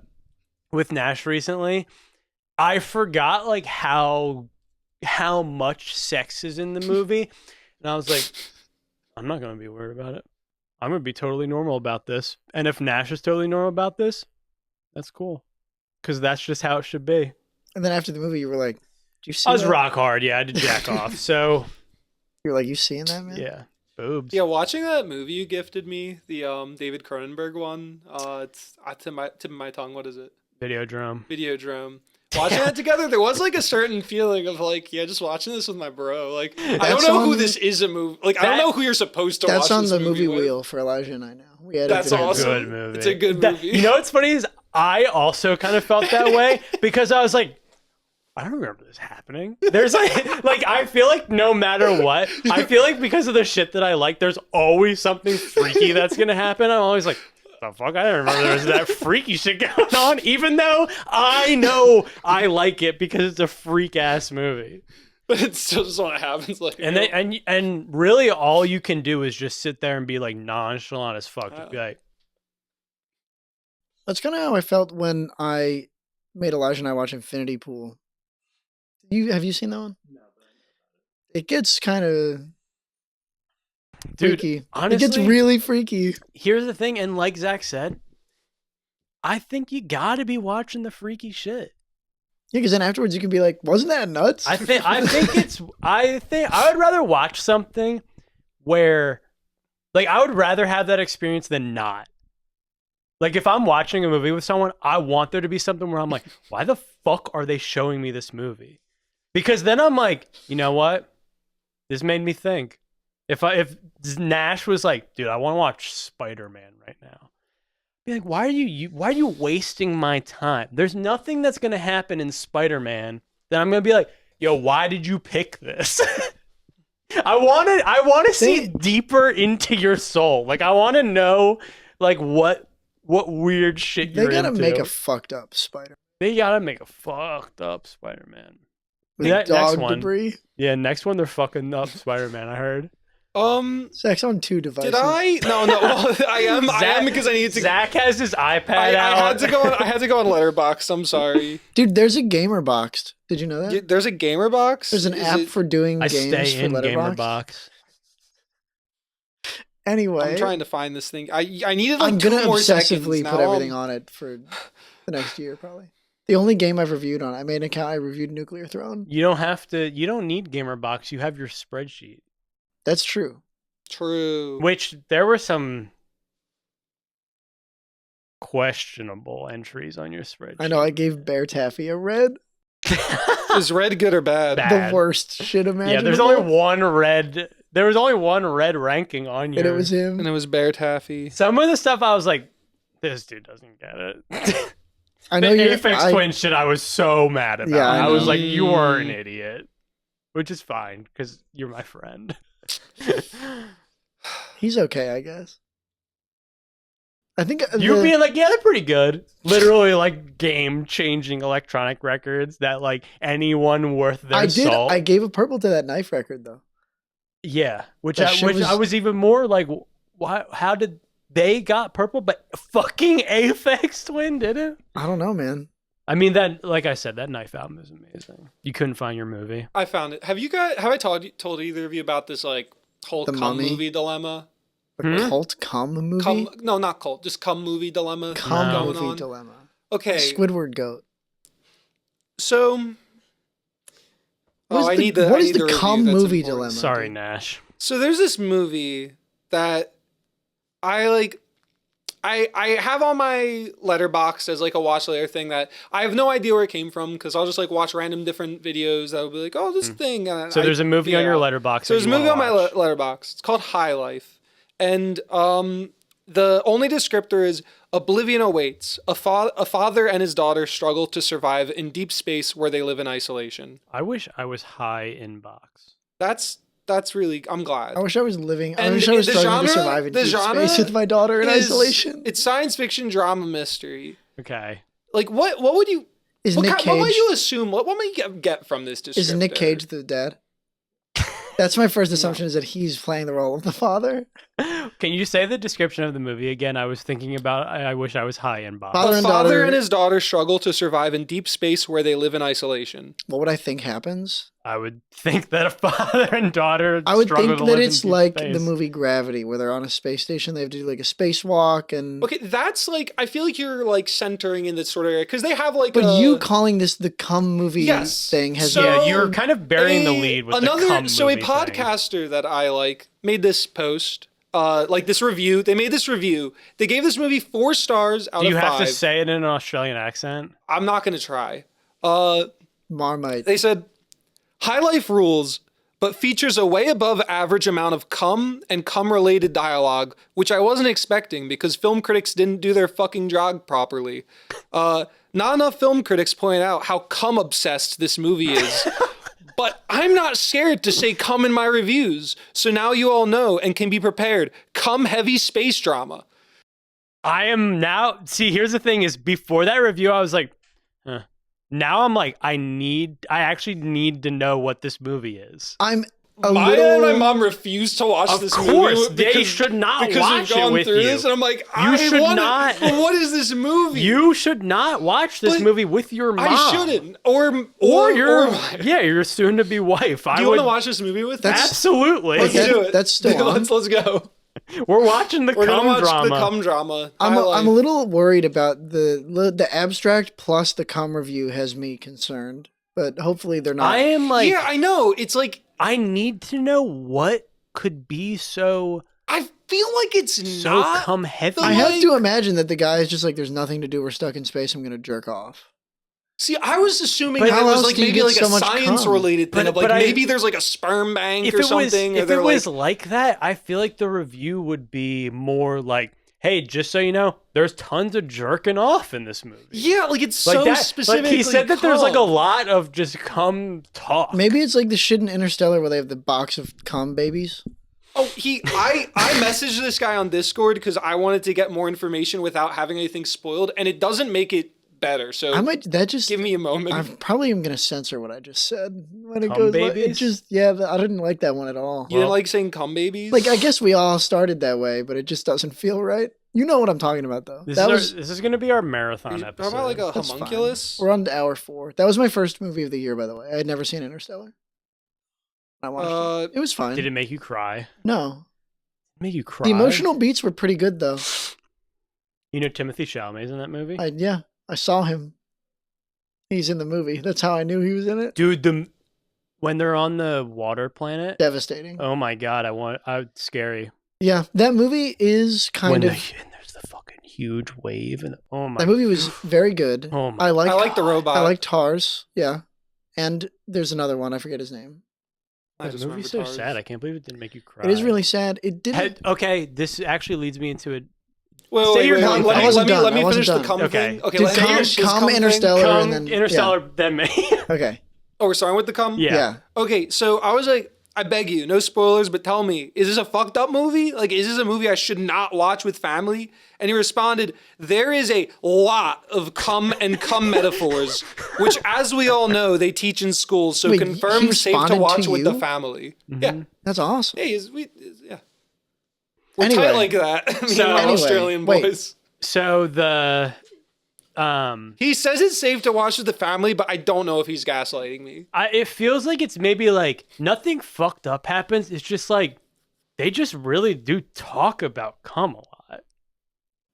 with Nash recently, I forgot like how much sex is in the movie, and I was like, I'm not gonna be worried about it. I'm going to be totally normal about this. And if Nash is totally normal about this, that's cool. Because that's just how it should be. And then after the movie, you were like, "Do you see?" I was that? rock hard. Yeah, I did jack off. So, You're like, "You seeing that, man?" yeah. Boobs. Yeah, watching that movie you gifted me, the David Cronenberg one, it's tip of my tongue. What is it? Videodrome. Videodrome. Watching that together, there was like a certain feeling of like, yeah, just watching this with my bro. Like, I don't That's know who on- this is a movie. Like, I don't know who you're supposed to watch. That's on this the movie with. wheel for Elijah and I now. We had That's awesome. Good movie. It's a good That- movie. you know what's funny is I also kind of felt that way because I was like, I don't remember this happening. There's like I feel like no matter what, I feel like because of the shit that I like, there's always something freaky that's gonna happen. I'm always like, the fuck? I didn't remember there was that freaky shit going on, even though I know I like it because it's a freak ass movie. But it's still just what happens. Like, And really all you can do is just sit there and be like nonchalant as fuck. Just be like, That's kind of how I felt when I made Elijah and I watch Infinity Pool. Have you seen that one? No. It gets kind of dude, freaky. honestly, it gets really freaky. here's the thing, and like Zack said, I think you gotta be watching the freaky shit. Yeah, because then afterwards you can be like, "Wasn't that nuts?" I think I would rather watch something where, like, I would rather have that experience than not. Like, if I'm watching a movie with someone, I want there to be something where I'm like, why the fuck are they showing me this movie? Because then I'm like, you know what? This made me think. If Nash was like, dude, I want to watch Spider-Man right now. I'd be like, why are you wasting my time? There's nothing that's gonna happen in Spider-Man that I'm gonna be like, yo, why did you pick this? I want to see deeper into your soul. Like, I want to know, like, what weird shit They you're gotta into. make a fucked up Spider They gotta make a fucked up Spider-Man. with Next dog one. debris. Yeah, next one they're fucking up Spider-Man. I heard. Sex on 2 devices. did I? No. Well, I am because I need to. Zach has his iPad I out. had to go on Letterboxd. I'm sorry. Dude, there's a Gamer Boxed. Did you know that? There's a gamer box. There's an app for doing I games stay for in Letterboxd. GamerBox. Anyway, I'm trying to find this thing. I needed like I'm 2 gonna more obsessively seconds. put Now everything on it for the next year, probably. The only game I've reviewed on. I made an account. I reviewed Nuclear Throne. You don't have to. You don't need GamerBox. You have your spreadsheet. That's true. True. Which there were some questionable entries on your spreadsheet. I know. I gave Bear Taffy a red. Is red good or bad? Bad. The worst shit imaginable. Yeah, there's only one red. There was only one red ranking on your. And it was him. And it was Bear Taffy. Some of the stuff I was like, this dude doesn't get it. I know The you're. Aphex Twin shit, I was so mad about. Yeah, I I was know. like, you are an idiot, which is fine because you're my friend. He's okay, I guess. I think You were being like, yeah, they're pretty good. Literally, like, game-changing electronic records that, like, anyone worth their salt. I gave a purple to that knife record though. Yeah, which That shit I was even more like, why? How did they got purple, but fucking Aphex Twin didn't? I don't know, man. I mean, that, like I said, that knife album is amazing. You couldn't find your movie. I found it. Have I told either of you about this like whole The cum Mummy? movie dilemma? A cult cum movie. No, not cult. Just cum movie dilemma. Cum going movie on. dilemma. Okay. Squidward goat. So What is I what is need the review. cum That's movie important. dilemma? Sorry, dude? Nash. So there's this movie that I like. I have on my letterbox as like a watch later thing that I have no idea where it came from because I'll just like watch random different videos that will be like, oh, this thing. And So there's a movie on your letterbox. So there's a movie on my letterbox. It's called High Life, and the only descriptor is oblivion awaits. A father and his daughter struggle to survive in deep space where they live in isolation. I wish I was high in box. That's really. I'm glad. I wish I was living. I And wish I was the struggling to genre- survive in the deep genre space with my daughter in isolation. It's science fiction, drama, mystery. Okay. Like what would you? Is What, Nick what might Cage? you assume? What might you get from this descriptor? Is Nick Cage the dad? That's my first assumption. Is that he's playing the role of the father. Can you say the description of the movie again? I was thinking about. I wish I was high in box. Father A and father daughter- and his daughter struggle to survive in deep space where they live in isolation. What would I think happens? I would think that a father and daughter. I would struggle think to that live in it's deep like space. the movie Gravity, where they're on a space station. They have to do like a spacewalk, and Okay, that's like I feel like you're like centering in this sort of area because they have like. but you calling this the cum movie Yes. thing has So- Yeah, you're kind of burying the lead with another. the cum So a movie thing. podcaster that I like made this post. Like this review, they made this review. They gave this movie 4 stars out Do of you 5. have to say it in an Australian accent? I'm not gonna try. Marmite. They said, High Life rules, but features a way above average amount of cum and cum-related dialogue, which I wasn't expecting because film critics didn't do their fucking job properly. Not enough film critics point out how cum-obsessed this movie is. But I'm not scared to say cum in my reviews, so now you all know and can be prepared. Cum-heavy space drama. I am now. See, here's the thing: is before that review, I was like, huh. Now I'm like, I actually need to know what this movie is. I'm a My little. dad and my mom refused to watch Of this course, movie. they should not because watch we've gone it with through you. this, and I'm like, You should want not- it, but what is this movie? You should not watch this But movie with your mom. I shouldn't. Or Or my- your soon-to-be wife. Do you want to watch this movie with me? Absolutely. Let's do it. That's still on. Let's go. We're watching the We're gonna cum watch drama. the cum drama. I'm High a Life. little worried about the abstract plus the cum review has me concerned, but hopefully they're not. I am like, Yeah, I know. It's like I need to know what could be so I feel like it's so not. cum heavy. I have like- to imagine that the guy is just like, there's nothing to do. We're stuck in space. I'm gonna jerk off. See, I was assuming But that how it was else like do you maybe get like so a much science cum? related thing But- of like but maybe there's like a sperm bank if or it was something. or if they're it was like, like that, I feel like the review would be more like, hey, just so you know, there's tons of jerking off in this movie. yeah, like it's Like so that, specific. like he said that there's like a lot of just cum talk. Maybe it's like the shit in Interstellar where they have the box of cum babies. Oh, I messaged this guy on Discord because I wanted to get more information without having anything spoiled, and it doesn't make it better. So I might that just give me a moment. I probably am gonna censor what I just said when it Cum goes. Like, it babies? just I didn't like that one at all. You didn't like saying cum babies? Like I guess we all started that way, but it just doesn't feel right. You know what I'm talking about though. This is going to be our marathon How episode. about like a That's fine. homunculus? We're on to hour 4. That was my first movie of the year, by the way. I had never seen Interstellar. I watched it. It was fine. Did it make you cry? No, Make you cry? the emotional beats were pretty good though. You know Timothy Chalamet's in that movie? I saw him. He's in the movie. That's how I knew he was in it. Dude, when they're on the water planet. Devastating. Oh my god, scary. Yeah, that movie is kind of. And there's the fucking huge wave and oh my. That movie was very good. Oh my. I like the robot. I like Tars. Yeah, and there's another one. I forget his name. I That just movie's remember so Tars. sad. I can't believe it didn't make you cry. It is really sad. It didn't. Okay, this actually leads me into it. Wait, Say wait, your wait, cum wait. thing. I Let wasn't me, done. let me I wasn't finish the done. cum Okay. thing. Okay, Dude, let's cum- finish this cum cum Interstellar- thing. and Come then- Interstellar, then me. Okay. Oh, we're starting with the cum? Yeah. Okay, so I was like, I beg you, no spoilers, but tell me, is this a fucked up movie? Like, is this a movie I should not watch with family? And he responded, there is a lot of cum and cum metaphors, which, as we all know, they teach in schools. So Wait, confirm he safe to responded watch to with the you? family. Mm-hmm. Yeah. That's awesome. Yeah, yeah. We're Anyway. tight like that. Me So- and my Anyway, Australian wait. boys. So the He says it's safe to watch with the family, but I don't know if he's gaslighting me. it feels like it's maybe like nothing fucked up happens. It's just like they just really do talk about cum a lot.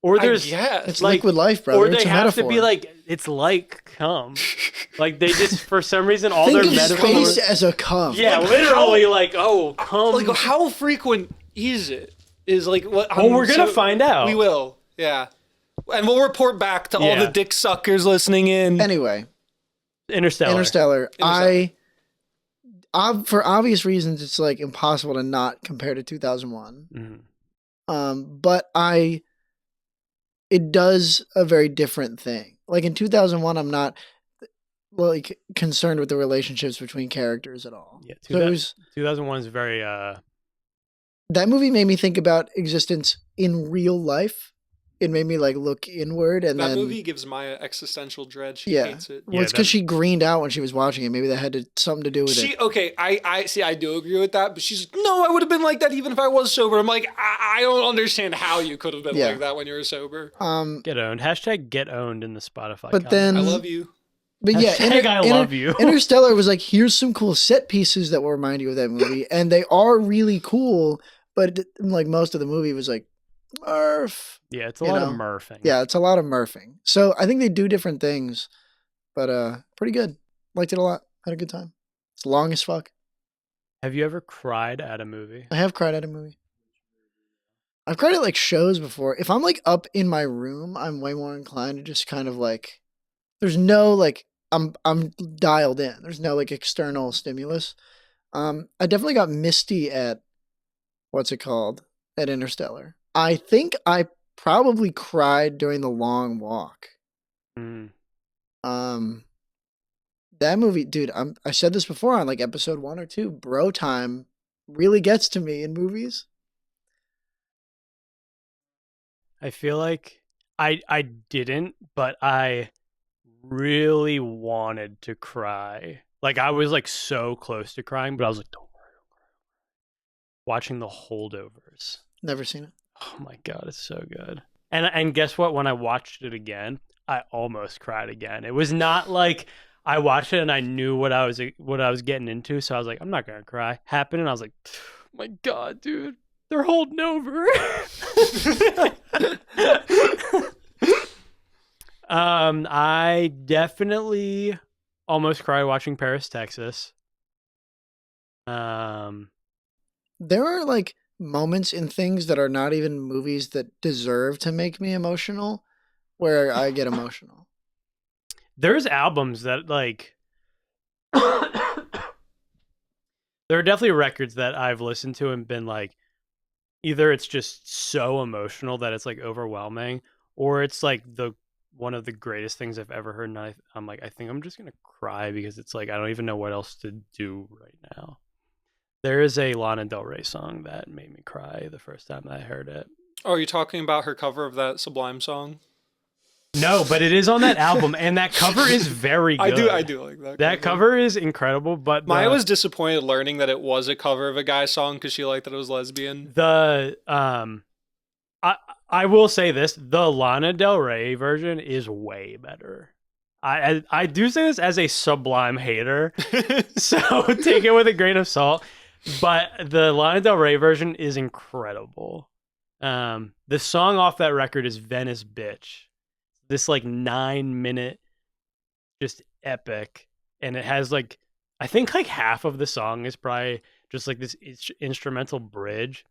Or there's guess. It's like, liquid life, brother. or It's they a have to metaphor. be like, it's like cum. Like they just, for some reason, all Think their of metaphors. space as a cum. Yeah, Like, literally, how- like, oh, cum. Like, how frequent is it? Is like what? Well, we're gonna find out. We will, yeah, and we'll report back to all the Yeah. dick suckers listening in. Anyway, Interstellar. I for obvious reasons, it's like impossible to not compare to 2001. Mhm. But it does a very different thing. Like in 2001, I'm not like concerned with the relationships between characters at all. Yeah, So it was 2001 is very that movie made me think about existence in real life. It made me like look inward, and That then movie gives Maya existential dread. She yeah, hates it. well, it's because that- she greened out when she was watching it. Maybe that had something to do with it. Okay, I see. I do agree with that, but she's like, no. I would have been like that even if I was sober. I'm like, I don't understand how you could have been Yeah. like that when you were sober. get owned. Hashtag get owned in the Spotify. But then- I love you. But yeah, Hashtag I love you. Interstellar was like, here's some cool set pieces that will remind you of that movie, and they are really cool. But like most of the movie was like, Murph. Yeah, it's a you lot of know? murphing. Yeah, it's a lot of Murphing. So I think they do different things, but pretty good. Liked it a lot. Had a good time. It's long as fuck. Have you ever cried at a movie? I have cried at a movie. I've cried at like shows before. If I'm like up in my room, I'm way more inclined to just kind of like, there's no like, I'm dialed in. There's no like external stimulus. I definitely got misty at what's it called? At Interstellar. I think I probably cried during the long walk. Mm. That movie, dude, I said this before on like episode 1 or 2, bro time really gets to me in movies. I feel like I didn't, but I really wanted to cry. Like I was like so close to crying, but I was like, don't worry, don't cry. Watching The Holdovers. Never seen it. Oh my god, it's so good. And guess what? When I watched it again, I almost cried again. It was not like I watched it and I knew what I was getting into, so I was like, I'm not gonna cry. Happened, and I was like, oh my god, dude, they're holding over. I definitely almost cried watching Paris, Texas. There are like moments in things that are not even movies that deserve to make me emotional where I get emotional. There's albums that like there are definitely records that I've listened to and been like, either it's just so emotional that it's like overwhelming, or it's like one of the greatest things I've ever heard, and I'm like, I think I'm just gonna cry because it's like I don't even know what else to do right now. There is a Lana Del Rey song that made me cry the first time I heard it. Oh, are you talking about her cover of that Sublime song? No, but it is on that album, and that cover is very good. I do like that. That cover is incredible, but Maya was disappointed learning that it was a cover of a guy's song because she liked that it was lesbian. I will say this: the Lana Del Rey version is way better. I do say this as a Sublime hater, so take it with a grain of salt. But the Lana Del Rey version is incredible. The song off that record is Venice Bitch. This like 9-minute just epic, and it has like, I think like half of the song is probably just like this instrumental bridge,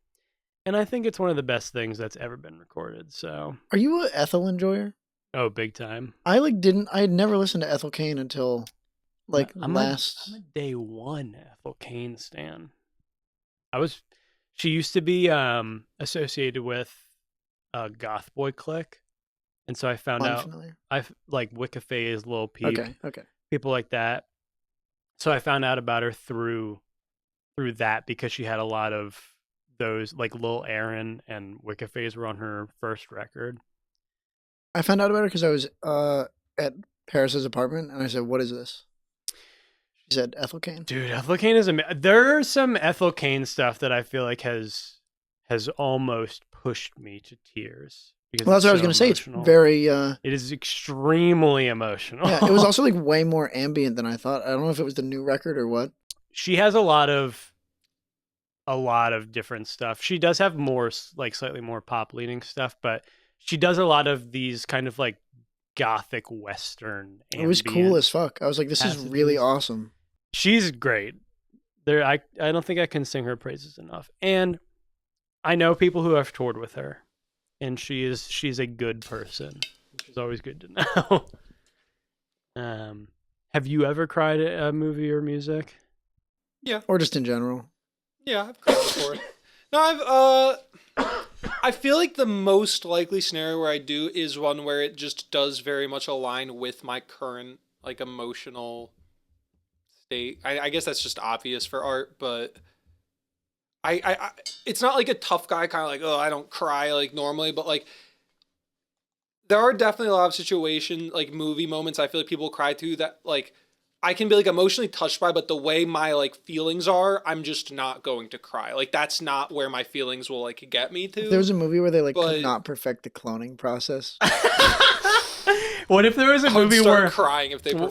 and I think it's one of the best things that's ever been recorded. So Are you a Ethel enjoyer? oh, big time. I had never listened to Ethel Cain until like I'm a day one Ethel Cain stan. She used to be associated with Goth Boy Clique, and so I found out unfamiliar. like Wikiphase, Lil Peep, Okay. people like that. So I found out about her through that because she had a lot of those, like Lil Aaron and Wikiphase were on her first record. I found out about her because I was at Paris's apartment and I said, "What is this?" She said, "Ethel Cain." Dude, Ethel Cain is there's some Ethel Cain stuff that I feel like has almost pushed me to tears. Because Well, that's what I was so going to say. emotional. It's very It is extremely emotional. yeah, it was also like way more ambient than I thought. I don't know if it was the new record or what. She has a lot of different stuff. She does have more like slightly more pop leaning stuff, but she does a lot of these kind of like gothic western. It was cool as fuck. I was like, this is really awesome. She's great. I don't think I can sing her praises enough. And I know people who have toured with her, and she's a good person, which is always good to know. Have you ever cried at a movie or music? Yeah. Or just in general? Yeah, I've cried before. I feel like the most likely scenario where I do is one where it just does very much align with my current like emotional state. I guess that's just obvious for art, but I it's not like a tough guy kind of like, oh, I don't cry like normally, but like there are definitely a lot of situations, like movie moments I feel like people cry to that like I can be like emotionally touched by, but the way my like feelings are, I'm just not going to cry. Like that's not where my feelings will like get me to. There was a movie where they like could not perfect the cloning process. What if there was a movie where crying if they